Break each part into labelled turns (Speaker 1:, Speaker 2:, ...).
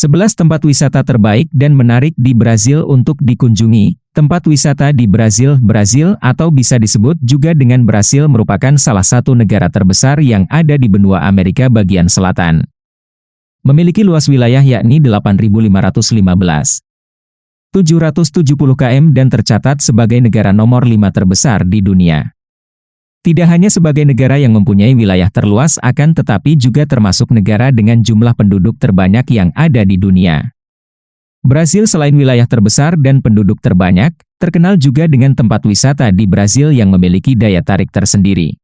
Speaker 1: 11 tempat wisata terbaik dan menarik di Brasil untuk dikunjungi. Tempat wisata di Brasil. Brasil atau bisa disebut juga dengan Brasil merupakan salah satu negara terbesar yang ada di benua Amerika bagian selatan. Memiliki luas wilayah yakni 8.515. 770 km dan tercatat sebagai negara nomor 5 terbesar di dunia. Tidak hanya sebagai negara yang mempunyai wilayah terluas akan tetapi juga termasuk negara dengan jumlah penduduk terbanyak yang ada di dunia. Brasil selain wilayah terbesar dan penduduk terbanyak, terkenal juga dengan tempat wisata di Brasil yang memiliki daya tarik tersendiri.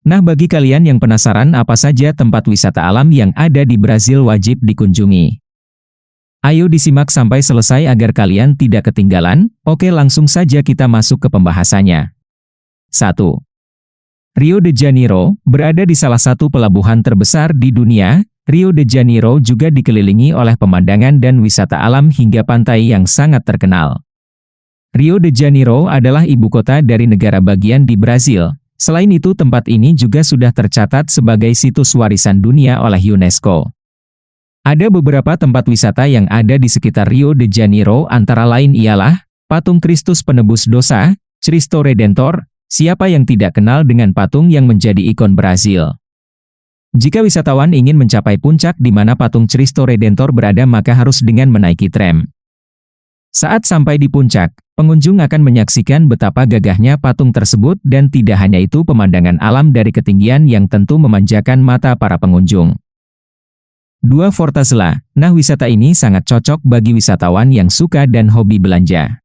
Speaker 1: Nah, bagi kalian yang penasaran apa saja tempat wisata alam yang ada di Brasil wajib dikunjungi. Ayo disimak sampai selesai agar kalian tidak ketinggalan. Oke, langsung saja kita masuk ke pembahasannya. 1. Rio de Janeiro, berada di salah satu pelabuhan terbesar di dunia. Rio de Janeiro juga dikelilingi oleh pemandangan dan wisata alam hingga pantai yang sangat terkenal. Rio de Janeiro adalah ibu kota dari negara bagian di Brasil. Selain itu, tempat ini juga sudah tercatat sebagai situs warisan dunia oleh UNESCO. Ada beberapa tempat wisata yang ada di sekitar Rio de Janeiro antara lain ialah patung Kristus penebus dosa, Cristo Redentor. Siapa yang tidak kenal dengan patung yang menjadi ikon Brasil? Jika wisatawan ingin mencapai puncak di mana patung Cristo Redentor berada maka harus dengan menaiki tram. Saat sampai di puncak, pengunjung akan menyaksikan betapa gagahnya patung tersebut dan tidak hanya itu pemandangan alam dari ketinggian yang tentu memanjakan mata para pengunjung. 2. Fortaleza. Nah, wisata ini sangat cocok bagi wisatawan yang suka dan hobi belanja.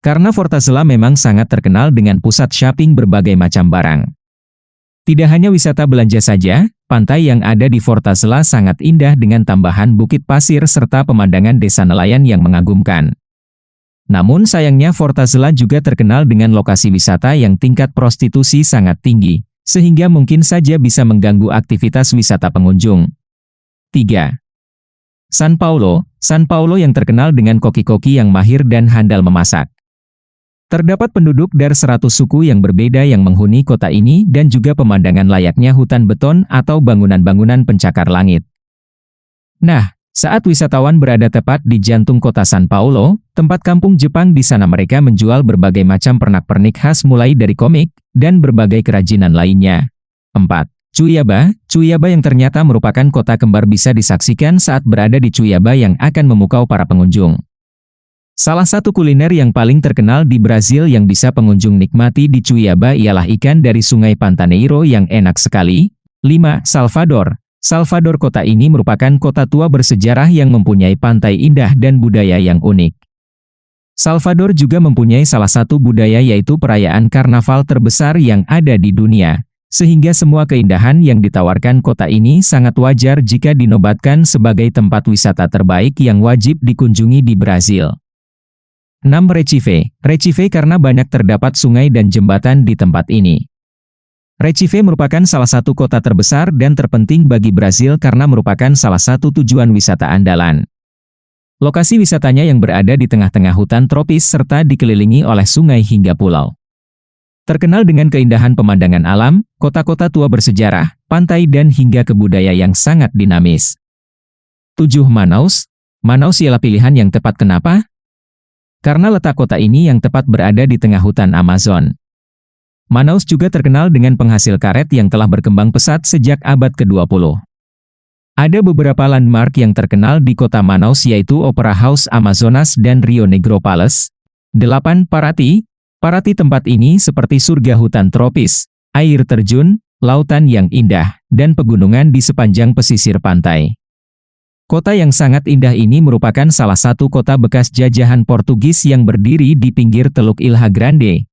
Speaker 1: Karena Fortaleza memang sangat terkenal dengan pusat shopping berbagai macam barang. Tidak hanya wisata belanja saja, pantai yang ada di Fortaleza sangat indah dengan tambahan bukit pasir serta pemandangan desa nelayan yang mengagumkan. Namun sayangnya Fortaleza juga terkenal dengan lokasi wisata yang tingkat prostitusi sangat tinggi, sehingga mungkin saja bisa mengganggu aktivitas wisata pengunjung. 3. São Paulo. São Paulo yang terkenal dengan koki-koki yang mahir dan handal memasak. Terdapat penduduk dari 100 suku yang berbeda yang menghuni kota ini dan juga pemandangan layaknya hutan beton atau bangunan-bangunan pencakar langit. Nah, saat wisatawan berada tepat di jantung kota São Paulo, tempat kampung Jepang di sana mereka menjual berbagai macam pernak-pernik khas mulai dari komik dan berbagai kerajinan lainnya. 4. Cuiabá. Cuiabá yang ternyata merupakan kota kembar bisa disaksikan saat berada di Cuiabá yang akan memukau para pengunjung. Salah satu kuliner yang paling terkenal di Brasil yang bisa pengunjung nikmati di Cuiabá ialah ikan dari sungai Pantaneiro yang enak sekali. 5. Salvador. Salvador kota ini merupakan kota tua bersejarah yang mempunyai pantai indah dan budaya yang unik. Salvador juga mempunyai salah satu budaya yaitu perayaan karnaval terbesar yang ada di dunia. Sehingga semua keindahan yang ditawarkan kota ini sangat wajar jika dinobatkan sebagai tempat wisata terbaik yang wajib dikunjungi di Brasil. 6. Recife. Recife karena banyak terdapat sungai dan jembatan di tempat ini. Recife merupakan salah satu kota terbesar dan terpenting bagi Brasil karena merupakan salah satu tujuan wisata andalan. Lokasi wisatanya yang berada di tengah-tengah hutan tropis serta dikelilingi oleh sungai hingga pulau. Terkenal dengan keindahan pemandangan alam, kota-kota tua bersejarah, pantai dan hingga kebudayaan yang sangat dinamis. 7. Manaus. Manaus ialah pilihan yang tepat kenapa? Karena letak kota ini yang tepat berada di tengah hutan Amazon. Manaus juga terkenal dengan penghasil karet yang telah berkembang pesat sejak abad ke-20. Ada beberapa landmark yang terkenal di kota Manaus yaitu Opera House Amazonas dan Rio Negro Palace. 8. Paraty. Paraty tempat ini seperti surga hutan tropis, air terjun, lautan yang indah, dan pegunungan di sepanjang pesisir pantai. Kota yang sangat indah ini merupakan salah satu kota bekas jajahan Portugis yang berdiri di pinggir Teluk Ilha Grande.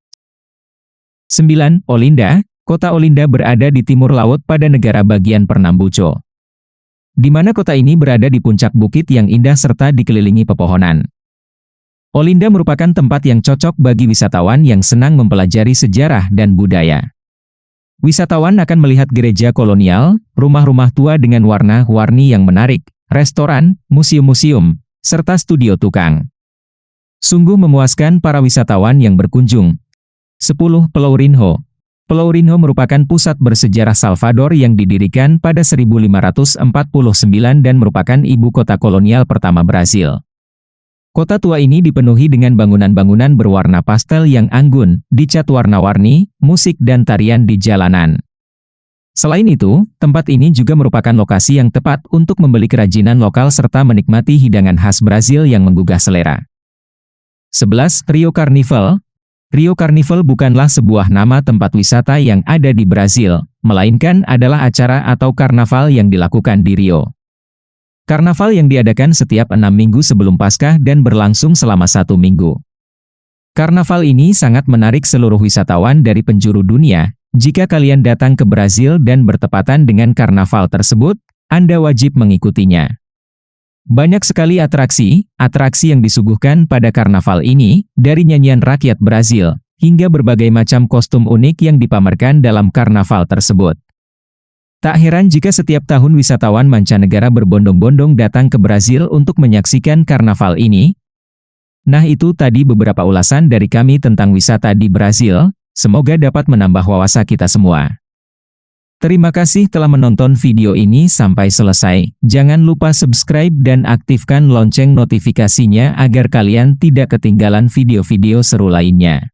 Speaker 1: 9. Olinda. Kota Olinda berada di timur laut pada negara bagian Pernambuco, di mana kota ini berada di puncak bukit yang indah serta dikelilingi pepohonan. Olinda merupakan tempat yang cocok bagi wisatawan yang senang mempelajari sejarah dan budaya. Wisatawan akan melihat gereja kolonial, rumah-rumah tua dengan warna-warni yang menarik, restoran, museum-museum, serta studio tukang. Sungguh memuaskan para wisatawan yang berkunjung. 10. Pulau Rinho. Pelourinho merupakan pusat bersejarah Salvador yang didirikan pada 1549 dan merupakan ibu kota kolonial pertama Brasil. Kota tua ini dipenuhi dengan bangunan-bangunan berwarna pastel yang anggun, dicat warna-warni, musik dan tarian di jalanan. Selain itu, tempat ini juga merupakan lokasi yang tepat untuk membeli kerajinan lokal serta menikmati hidangan khas Brasil yang menggugah selera. 11. Rio Carnival. Rio Carnival bukanlah sebuah nama tempat wisata yang ada di Brasil, melainkan adalah acara atau karnaval yang dilakukan di Rio. Karnaval yang diadakan setiap 6 minggu sebelum Paskah dan berlangsung selama 1 minggu. Karnaval ini sangat menarik seluruh wisatawan dari penjuru dunia. Jika kalian datang ke Brasil dan bertepatan dengan karnaval tersebut, Anda wajib mengikutinya. Banyak sekali atraksi yang disuguhkan pada karnaval ini, dari nyanyian rakyat Brasil, hingga berbagai macam kostum unik yang dipamerkan dalam karnaval tersebut. Tak heran jika setiap tahun wisatawan mancanegara berbondong-bondong datang ke Brasil untuk menyaksikan karnaval ini. Nah, itu tadi beberapa ulasan dari kami tentang wisata di Brasil, semoga dapat menambah wawasan kita semua. Terima kasih telah menonton video ini sampai selesai. Jangan lupa subscribe dan aktifkan lonceng notifikasinya agar kalian tidak ketinggalan video-video seru lainnya.